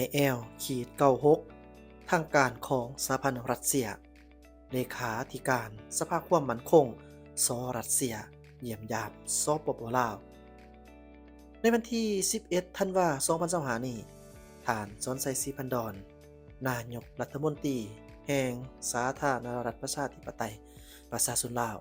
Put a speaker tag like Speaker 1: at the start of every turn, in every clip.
Speaker 1: IL-96 ทางการของสหพันธ์รัสเซียเลขาธิการสภาความมั่นคงสรัสเซียเยี่ยมยามสปปลาวในวันที่11ธันวาคม2025นี้ท่านสนไซศรีพันดอนนายกรัฐมนตรีแห่งสาธารณรัฐประชาธิปไตยประชาชนลาว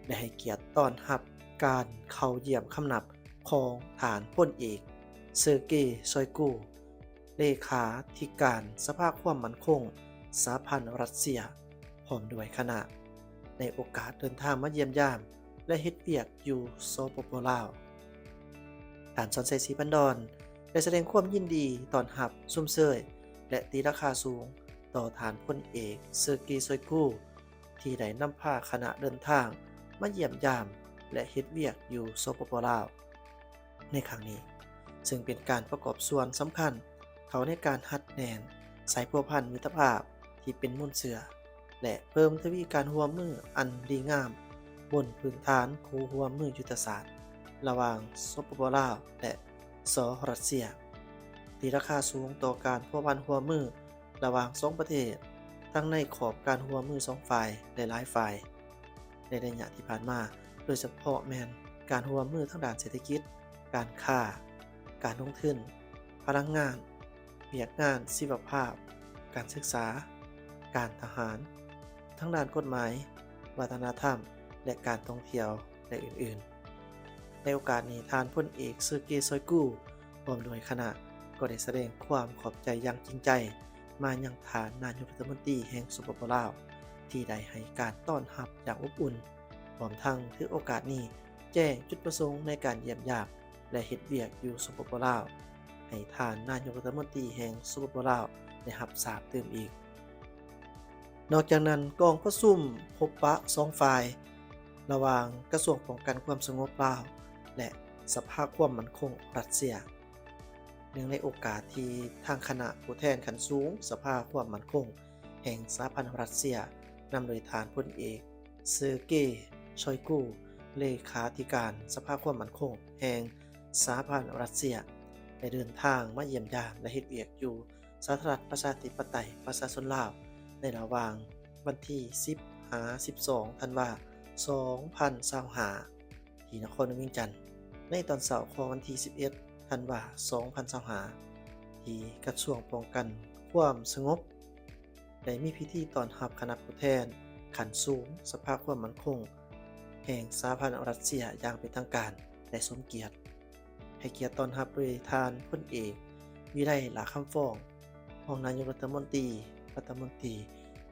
Speaker 1: ได้ให้เกียรติต้อนรับการเข้าเยี่ยมคำนับของฐานพลเอกเซอร์เกย์ชอยกูเลขาธิการสภาความมั่นคงสหพันธ์รัสเซียพร้อมด้วยคณะในโอกาสเดินทางมาเยี่ยมยามและเฮ็ดเวียกอยู่สปปลาวท่านสนไซศรีพันดอนได้แสดงความยินดีต้อนรับซุ่มเซยและตีราคาสูงต่อฐานพลเอกเซอร์เกย์ชอยกูที่ได้นำพาคณะเดินทางมาเยี่ยมยามและเฮ็ดเวียกอยู่สปปลาวในครั้งนี้ซึ่งเป็นการประกอบส่วนสำคัญเขาในการหัดแนนสายพัวพันมิตรภาพที่เป็นมุ่นเสือและเพิ่มทวีการร่วมมืออันดีงามบนพื้นฐานคู่ร่วมมือยุทธศาสตร์ระหว่างสปปลาวและสรัสเซียที่ราคาสูงต่อการพัวพันร่วมมือระหว่างสองประเทศทั้งในขอบการร่วมมือสองฝ่ายหลายๆฝ่ายในระยะที่ผ่านมาโดยเฉพาะแมนการร่วมมือทางด้านเศรษฐกิจการค้าการลงทุนพลังงานเวียกงานชีวภาพการศึกษาการทหารทั้งด้านกฎหมายวัฒนธรรมและการท่องเที่ยวและอื่นๆในโอกาสนี้ท่านพลเอกเซอร์เกย์ชอยกูพร้อมด้วยคณะก็ได้แสดงความขอบใจอย่างจริงใจมายังฐานนายกรัฐมนตรีแห่งสปปลาวที่ได้ให้การต้อนรับอย่างอบอุ่นพร้อมทั้งถือโอกาสนี้แจ้งจุดประสงค์ในการเยี่ยมยามและเฮ็ดเวียกอยู่สปปลาวให้ท่านนายกรัฐมนตรีแห่งสปปลาวได้รับทราบเติมอีกนอกจากนั้นกองประชุมพบปะสองฝ่ายระหว่างกระทรวงป้องกันความสงบลาวและสภาความมั่นคงรัสเซียเนื่องในโอกาสที่ทางคณะผู้แทนขั้นสูงสภาความมั่นคงแห่งสหพันธ์รัสเซียนำโดยฐานพลเอกเซอร์เกย์ชอยกูเลขาธิการสภาความมั่นคงแห่งสหพันธ์รัสเซียได้เดินทางมาเยี่ยมยามและเฮ็ดเวียกอยู่สาธารณรัฐประชาธิปไตยประชาชนลาวในระหว่างวันที่10-12ธันวาคม2025ที่นครเวียงจันทน์ในตอนเช้าของวันที่11ธันวาคม2025ที่กระทรวงป้องกันความสงบได้มีพิธีต้อนรับคณะผู้แทนขั้นสูงสภาความมั่นคงแห่งสหพันธ์รัสเซียอย่างเป็นทางการและสมเกียรติให้เกียรติต้อนรับโดยท่านพลเอกวิไลหลาคำฟ้องรองนายกรัฐมนตรี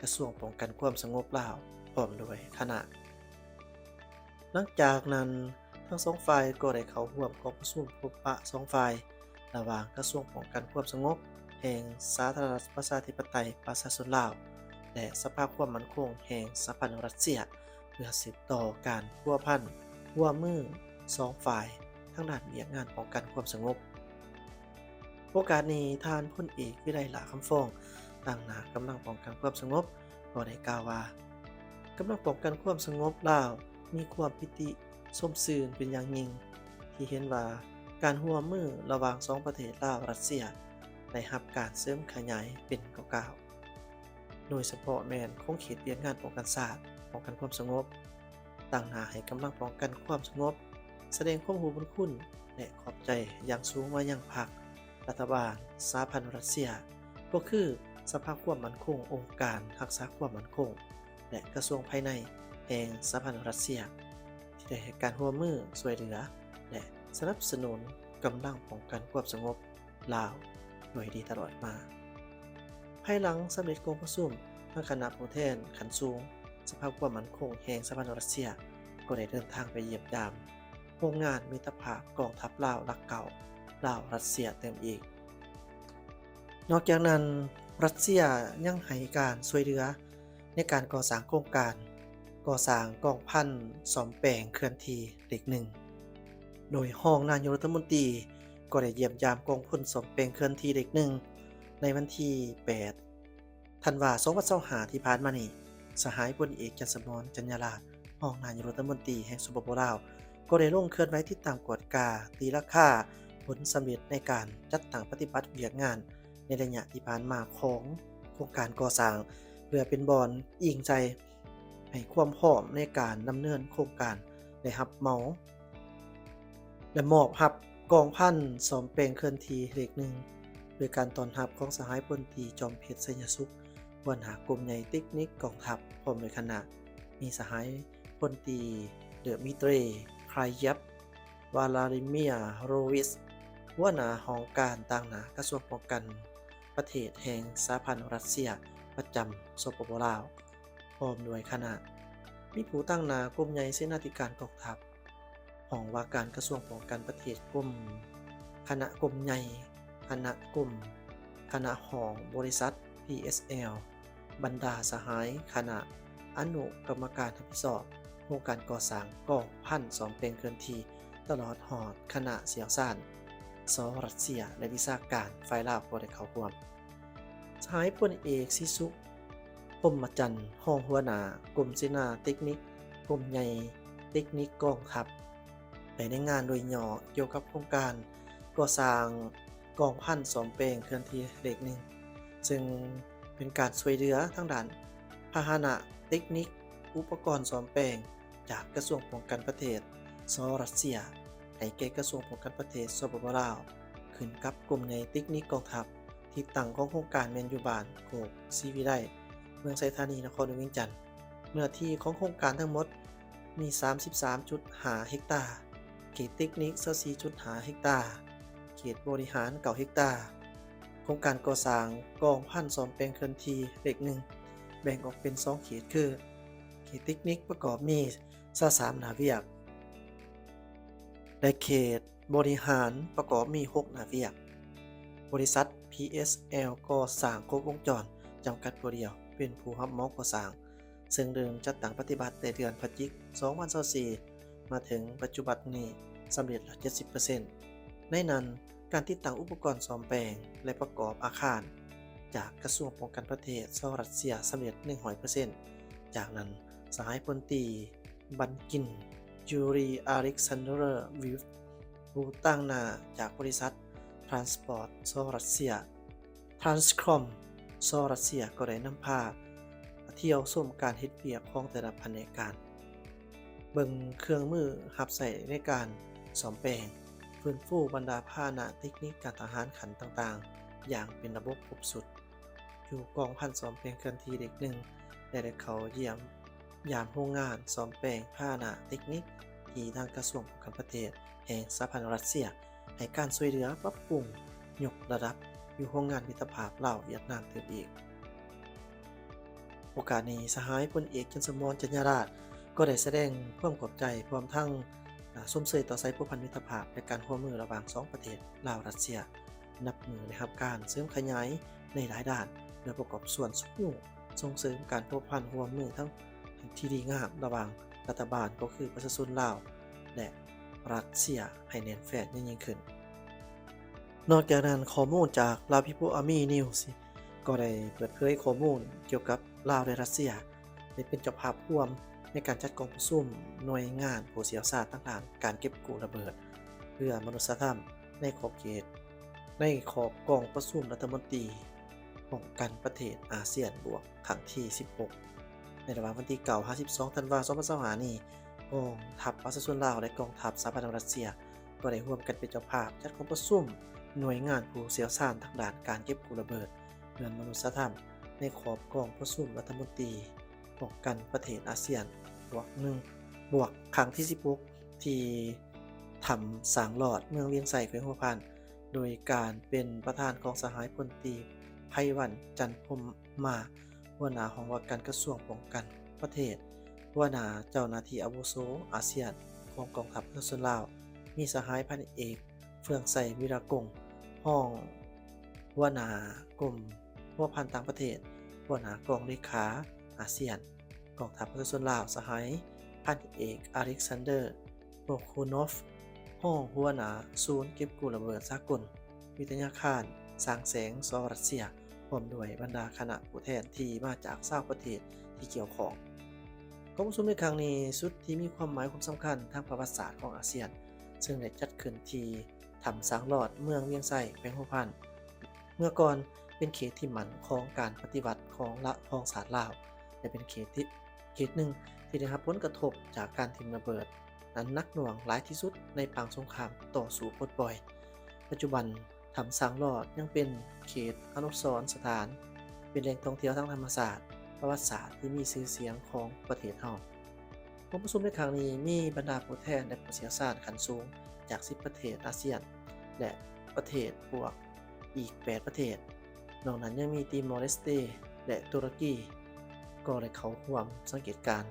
Speaker 1: กระทรวงป้องกันความสงบลาวพร้อมด้วยคณะหลังจากนั้นทั้งสองฝ่ายก็ได้เข้าร่วมกองประชุมพบปะสองฝ่ายระหว่างกระทรวงป้องกันความสงบแห่งสาธารณรัฐประชาธิปไตยประชาชนลาวและสภาความมั่นคงแห่งสหพันธ์รัสเซียเพื่อสืบต่อการพัวพันร่วมมือสองฝ่ายทั้งด้านเวียกงานป้องกันความสงบโอกาสนี้ท่านพลเอกวิไลหลาคำฟ้องตั้งหน้ากำลังป้องกันความสงบก็ได้กล่าวว่ากำลังป้องกันความสงบลาวมีความปิติสมชื่นเป็นอย่างยิ่งที่เห็นว่าการร่วมมือระหว่างสองประเทศลาวรัสเซียได้รับการเสริมขยายเป็นก้าวๆโดยเฉพาะแม่นของเขตเวียกงานป้องกันชาติป้องกันความสงบตั้งหน้าให้กำลังป้องกันความสงบแสดงความรู้บุญคุณและขอบใจอย่างสูงมายังพรรครัฐบาลสหพันธ์รัสเซียก็คือสภาความมั่นคงองค์การรักษาความมั่นคงและกระทรวงภายในแห่งสหพันธ์รัสเซียที่ได้ให้การร่วมมือช่วยเหลือและสนับสนุนกำลังป้องกันความสงบลาวโดยดีตลอดมาภายหลังสำเร็จกองประชุมทางคณะผู้แทนขั้นสูงสภาความมั่นคงแห่งสหพันธ์รัสเซียก็ได้เดินทางไปเยี่ยมยามโรงงานมิตรภาพกองทัพลาวหลักเก่าลาวรัสเซียเต็มอีกนอกจากนั้นรัสเซียยังให้การช่วยเหลือในการก่อสร้างโครงการก่อสร้างกองพันซ่อมแปลงเคลื่อนที่เล็กหนึ่งโดยรองนายกรัฐมนตรีก็ได้เยี่ยมยามกองพลซ่อมแปลงเคลื่อนที่เล็กหนึ่งในวันที่8ธันวาคม2025ที่ผ่านมานี้สหายพลเอกจันทมร จันยราชรองนายกรัฐมนตรีแห่งสปปลาวก็ได้ลงเคลื่อนไหวติดตามกวดกาตีราคาผลสำเร็จในการจัดตั้งปฏิบัติเวียกงาน ในระยะที่ผ่านมาของโครงการก่อสร้างเพื่อเป็นบอนอิงใจให้ความพร้อมในการดำเนินโครงการได้รับเหมาและมอบรับกองพันซ่อมแปลงเคลื่อนที่เลขหนึ่งโดยการต้อนรับของสหายพลตรีจอมเพชรไสยสุขหัวหน้ากรมใหญ่เทคนิคกองทัพพร้อมด้วยคณะมีสหายพลตรีเดอะมิเตรครายยับวาลาดิเมียโรวิสหัวหน้าหองการต่างหน้ากระทรวงป้องกันประเทศแห่งสหพันธ์รัสเซียประจำสปปลาวพร้อมด้วยคณะมีผู้ตั้งหน้ากรมใหญ่เสนาธิการกองทัพห้องว่าการกระทรวงป้องกันประเทศกรมคณะกรมใหญ่คณะกรมคณะห้องบริษัท PSL บรรดาสหายคณะอนุกรรมการรับผิดชอบโครงการก่อสร้างกองพันซ่อมแปลงเคลื่อนที่ตลอดหอดคณะเสี่ยวซ่านสรัสเซียและวิชาการฝ่ายลาวบ่ได้เข้าร่วมสหายพลเอกสิสุพรหมจันทร์รองหัวหน้ากรมเสนาเทคนิคกรมใหญ่เทคนิคกองทัพได้ในงานโดยย่อเกี่ยวกับโครงการก่อสร้างกองพันซ่อมแปลงเคลื่อนที่เลขหนึ่งซึ่งเป็นการช่วยเหลือทางด้านพาหนะเทคนิคอุปกรณ์ซ่อมแปลงจากกระทรวงป้องกันประเทศสรัสเซียให้แก่กระทรวงป้องกันประเทศสปปลาวขึ้นกับกรมใหญ่เทคนิคกองทัพที่ตั้งของโครงการแม่นอยู่บ้านโคกศรีวิไลเมืองไชยธานีนครหลวงเวียงจันทน์เนื้อที่ของโครงการทั้งหมดมี 33.5 เฮกตาร์เขตเทคนิค 24.5 เฮกตาร์เขตบริหาร 9 เฮกตาร์โครงการก่อสร้างกองพันซ่อมแปลงเคลื่อนที่เลขหนึ่งแบ่งออกเป็น 2 เขตคือเขตเทคนิคประกอบมี23หน้าเวียกและเขตบริหารประกอบมี6หน้าเวียกบริษัท PSL ก่อสร้างครบวงจรจำกัดตัวเดียวเป็นผู้รับเหมาก่อสร้างซึ่งเดิมจัดตั้งปฏิบัติในเดือนพฤศจิกายน2024มาถึงปัจจุบันนี้สำเร็จแล้ว 70% ในนั้นการติดตั้งอุปกรณ์ซ่อมแปลงและประกอบอาคารจากกระทรวงป้องกันประเทศสหรัสเซียสำเร็จ 100% จากนั้นสหายพลตรีบันกินยูรีอาริกซานเดอร์วิฟผู้ตั้งหน้าจากบริษัท Transport สหรัสเซีย Transcom สหรัสเซียก็ได้นำพาเที่ยวชมการเฮ็ดเวียกของแต่ละแผนกการเบิ่งเครื่องมือหับใส่ในการซ่อมแปลงฟื้นฟูบรรดาพาหนะเทคนิคการทหารขันต่างๆอย่างเป็นระบบครบสุดอยู่กองพันซ่อมแปลงเคลื่อนที่เด็กหนึ่งได้เข้าเยี่ยมยามโรงงานซ่อมแปลงพาหนะเทคนิคที่ทางกระทรวงป้องกันประเทศแห่งสหพันธ์รัสเซียให้การช่วยเหลือปรับปรุงยกระดับอยู่โรงงานมิตรภาพลาวเวียดนามเติมอีกโอกาสนี้สหายพลเอกจันทมรจัญญาราชก็ได้แสดงความขอบใจพร้อมทั้งสมเสยต่อไซผูกพันมิตรภาพและการร่วมมือระหว่าง2ประเทศลาวรัสเซียนับมือนะครับการเสริมขยายในหลายด้านเพื่อประกอบส่วนสู้ส่งเสริมการผูกพันร่วมมือทั้งที่ดีงามระหว่างรัฐบาลก็คือประชาชนลาวและรัสเซียให้แน่นแฟ้นยิ่งขึ้นนอกจากนั้นข้อมูลจากลาว People Army News ก็ได้เปิดเผยข้อมูลเกี่ยวกับลาวและรัสเซียได้เป็นเจ้าภาพร่วมในการจัดกองประชุมหน่วยงานผู้เชี่ยวชาญต่างๆการเก็บกู้ระเบิดเพื่อมนุษยธรรมในขอบเขตในขอบกองประชุมรัฐมนตรีป้องกันประเทศอาเซียนบวกครั้งที่ 16 ในระหว่างวันที่9-12 ธันวาคม 2025 นี้กองทัพประชาชนลาวและกองทัพสหพันธ์รัสเซียก็ได้ร่วมกันเป็นเจ้าภาพจัดกองประชุมหน่วยงานผู้เชี่ยวชาญทางด้านการเก็บกู้ระเบิดเพื่อมนุษยธรรมในขอบกองประชุมรัฐมนตรีป้องกันประเทศอาเซียนบวก1บวกครั้งที่ 16 ที่ทำสางหลอดเมืองเวียงไส่แขวงหัวพานโดยการเป็นประธานของสหายพลตรีไพวันจันทร์พรหมมาหัวหน้าของว่าการกระทรวงป้องกันประเทศหัวหน้าเจ้าหน้าที่อาวุโสอาเซียนของกองทัพประชาชนลาวมีสหายพันเอกเฟื่องไสวิรากงห้องหัวหน้ากรมพัวพันต่างประเทศหัวหน้ากองเลขาอาเซียนกองทัพประชาชนลาวสหายพันเอกอเล็กซานเดอร์โรโคนอฟห้องหัวหน้าศูนย์เก็บกู้ระเบิดสากลวิทยาคารสร้างแสงสรัสเซียพร้อมด้วยบรรดาคณะผู้แทนที่มาจาก20ประเทศที่เกี่ยวข้องการประชุมในครั้งนี้สุดที่มีความหมายความสำคัญทางประวัติศาสตร์ของอาเซียนซึ่งได้จัดขึ้นที่ถ้ำสางหลอดเมืองเวียงไส่แขวงหัวพาน เมื่อก่อนเป็นเขตที่มั่นของการปฏิวัติของละพองศาสตร์ลาวและเป็นเขตหนึ่งที่ได้รับผลกระทบจากการทิ่มระเบิดนั้นหนักหน่วงหลายที่สุดในปางสงครามต่อสู้ปลดปล่อยปัจจุบันถ้ำสร้างลอดยังเป็นเขตอนุสรณ์สถานเป็นแหล่งท่องเที่ยวทางธรรมศาสตร์ประวัติศาสตร์ที่มีชื่อเสียงของประเทศเฮาการประชุมในครั้งนี้มีบรรดาผู้แทนและผู้เชี่ยวชาญขั้นสูงจาก10ประเทศอาเซียนและประเทศพวกอีก8ประเทศนอกนั้นยังมีติมอร์เลสเตและตุรกีก็ได้เข้าร่วมสังเกตการณ์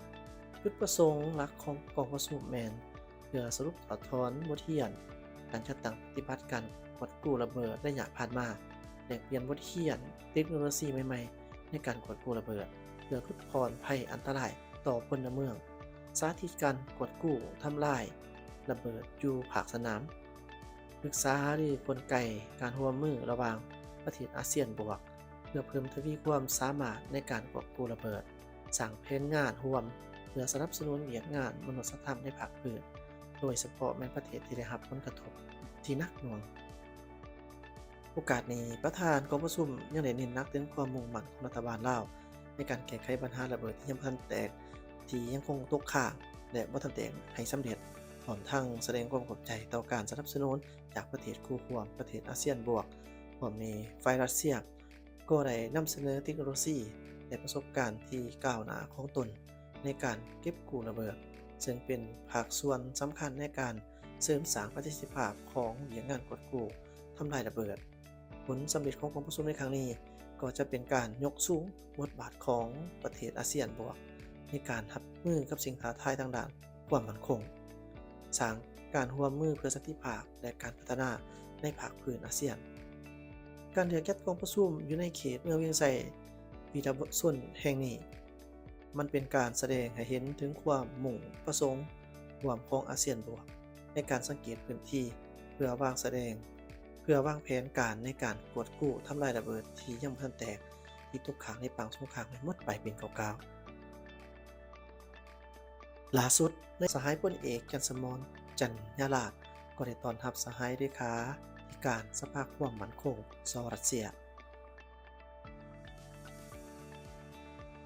Speaker 1: จุดประสงค์หลักของกองประชุมแมนเพื่อสรุปถอดถอนบทเรียนการจัดตั้งปฏิบัติการกวดกู้ระเบิดระยะผ่านมาแลกเปลี่ยนบทเรียนเทคโนโลยีใหม่ๆในการกวดกู้ระเบิดเพื่อลดพรภัยอันตรายต่อพลเมืองสาธิตการกวดกู้ทำลายระเบิดอยู่ภาคสนามศึกษาหารือกลไกการร่วมมือระหว่างประเทศอาเซียนบวกเพื่อเพิ่มทวีความสามารถในการกวดกู้ระเบิดสร้างแผนงานร่วมเพื่อสนับสนุนเวียกงานมนุษยธรรมในภาคพื้นโดยเฉพาะแม้ประเทศที่ได้รับผลกระทบที่หนักหน่วงโอกาสนี้ประธานกองประชุมยังได้เน้นหนักถึงความมุ่งมั่นของรัฐบาลลาวในการแก้ไขปัญหาระเบิดที่ยังบ่ทันแตกที่ยังคงตกค้างและบ่ทันแตกให้สำเร็จพร้อมทั้งแสดงความขอบใจต่อการสนับสนุนจากประเทศคู่ร่วมประเทศอาเซียนบวกพร้อมนี้ฝ่ายรัสเซียก็ได้นำเสนอเทคโนโลยีและประสบการณ์ที่ก้าวหน้าของตนในการเก็บกู้ระเบิดซึ่งเป็นภาคส่วนสำคัญในการเสริมสร้างประสิทธิภาพของเวียงงานกวดกู้ทำลายระเบิดผลสำเร็จของกองประชุมในครั้งนี้ก็จะเป็นการยกสูงบทบาทของประเทศอาเซียนบวกในการรับมือกับสิ่งท้าทายทางด้านความมั่นคงสร้างการร่วมมือเพื่อสันติภาพและการพัฒนาในภาคพื้นอาเซียนการเลือกจัดกองประชุมอยู่ในเขตเมืองเวียงไส่วีรชนแห่งนี้มันเป็นการแสดงให้เห็นถึงความมุ่งประสงค์ร่วมของอาเซียนบวกในการสังเกตพื้นที่เพื่อวางแผนการในการกวดกู้ทำลายระเบิดที่ยังบ่ทันแตกที่ตกค้างในปางสงครามให้หมดไปเป็นเก่าๆล่าสุดในสหายพลเอกจันทร์สมรจันยาลาภก็ได้ต้อนรับสหายเลขาธิการสภาความมั่นคงสหรัสเซีย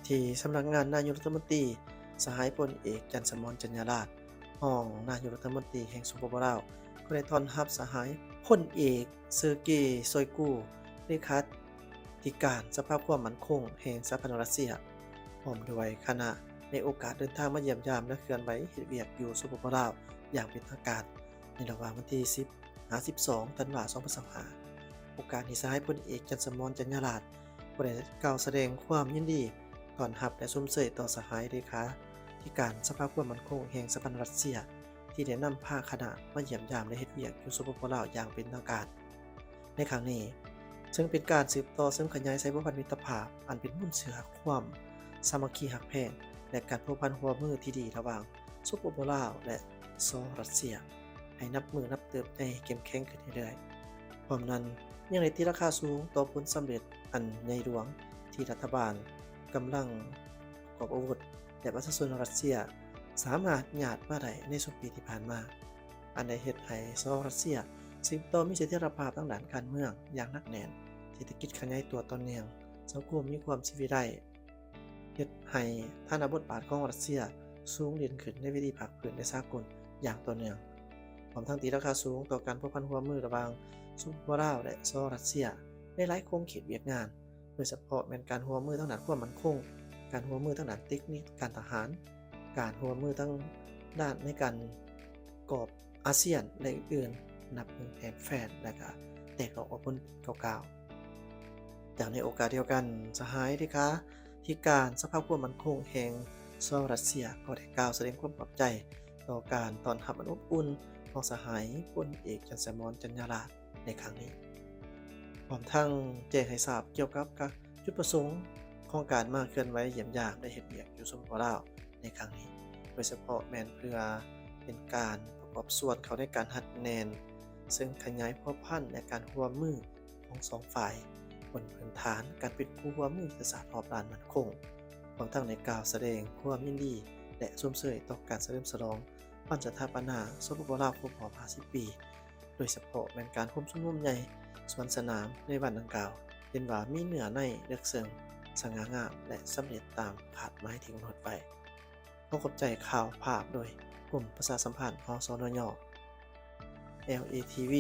Speaker 1: ที่สำนักงานนายกรัฐมนตรีสหายพลเอกจันทร์สมรจันยาลาภห้องนายกรัฐมนตรีแห่งสปปลาวก็ได้ต้อนรับสหายพลเอกเซอร์เกย์ซอยกูเลขาธิการสภาความมั่นคงแห่งสหพันธ์รัสเซียพร้อมด้วยคณะในโอกาสเดินทางมาเยี่ยมยามและเคลื่อนไหวเฮ็ดเวียกอยู่สปปลาวอย่างเป็นทางการในระหว่างวันที่10-12 ธันวาคม 2025โอกาสที่สหายพลเอกจันทร์สมรจันยาลาภก็ได้กล่าวแสดงความยินดีต้อนรับและชมเชยต่อสหายเลขาธิการสภาความมั่นคงแห่งสหพันธ์รัสเซียที่ได้นำพาคณะมาเยี่ยมยามและเฮ็ดเวียกอยู่สปปลาวอย่างเป็นทางการในครั้งนี้ซึ่งเป็นการสืบต่อเสริมขยายสัมพันธมิตรภาพอันเป็นมุ่นเชื้อความสามัคคีหักแพงและการพัวพันร่วมมือที่ดีระหว่างสปปลาวและสหรัสเซียให้นับมือนับเติบในเข้มแข็งขึ้นเรื่อยๆพร้อมนั้นยังได้ตีราคาสูงต่อผลสำเร็จอันใหญ่หลวงที่รัฐบาลกำลังประกอบอาวุธและประชาชนรัสเซียสามารถหยาดมาได้ในช่วงปีที่ผ่านมาอันได้เฮ็ดให้สหรัสเซียสืบต่อมีเสถียรภาพทางด้านการเมืองอย่างหนักแน่นเศรษฐกิจขยายตัวต่อเนื่องสังคมมีความชีวิตได้เฮ็ดให้ฐานะบทบาทของรัสเซียสูงเด่นขึ้นในเวทีภาคพื้นและสากลอย่างต่อเนื่องพร้อมทั้งตีราคาสูงต่อการพัวพันร่วมมือระหว่างสปปลาวและสหรัสเซียในหลายโครงเขตเวียกงานโดยเฉพาะแม่นการร่วมมือทางด้านความมั่นคงการร่วมมือทางด้านเทคนิคการทหารการร่วมมือทั้งด้านในการกอบอาเซียนและอื่นๆนับเป็นแผนแฟนและก็แตกออกผลเก่าๆจากในโอกาสเดียวกันสหายเลขาธิการสภาความมั่นคงแห่งสหรัสเซียก็ได้กล่าวแสดงความปลอบใจต่อการต้อนรับอันอบอุ่นของสหายพลเอกจันทร์สมรจันยาลาภในครั้งนี้พร้อมทั้งแจ้งให้ทราบเกี่ยวกับจุดประสงค์ของการมาเคลื่อนไหวเยี่ยมยามและเฮ็ดเวียกอยู่สปปลาวในครั้งนี้โดยเฉพาะแม่นเพื่อเป็นการประกอบส่วนเขาในการหัดแนนซึ่งขยายพัวพันและการร่วมมือของสองฝ่ายบนพื้นฐานการเป็นผู้ร่วมมือยุทธศาสตร์รอบด้านมั่นคงพร้อมทั้งในกล่าวแสดงความยินดีและชมเชยต่อการเฉลิมฉลองวันสถาปนาสปปลาวครบรอบ50 ปีโด ดยเฉพาะแม่นการร่วมชุมนุมใหญ่สวนสนามในวันดังกล่าวเห็นว่ามีเนื้อในลึกซึ้งสง่างามและสำเร็จตามคาดหมายที่กำหนดไว้ขอขอบใจข่าวภาพโดยกลุ่มประชาสัมพันธ์ หสนย. LATV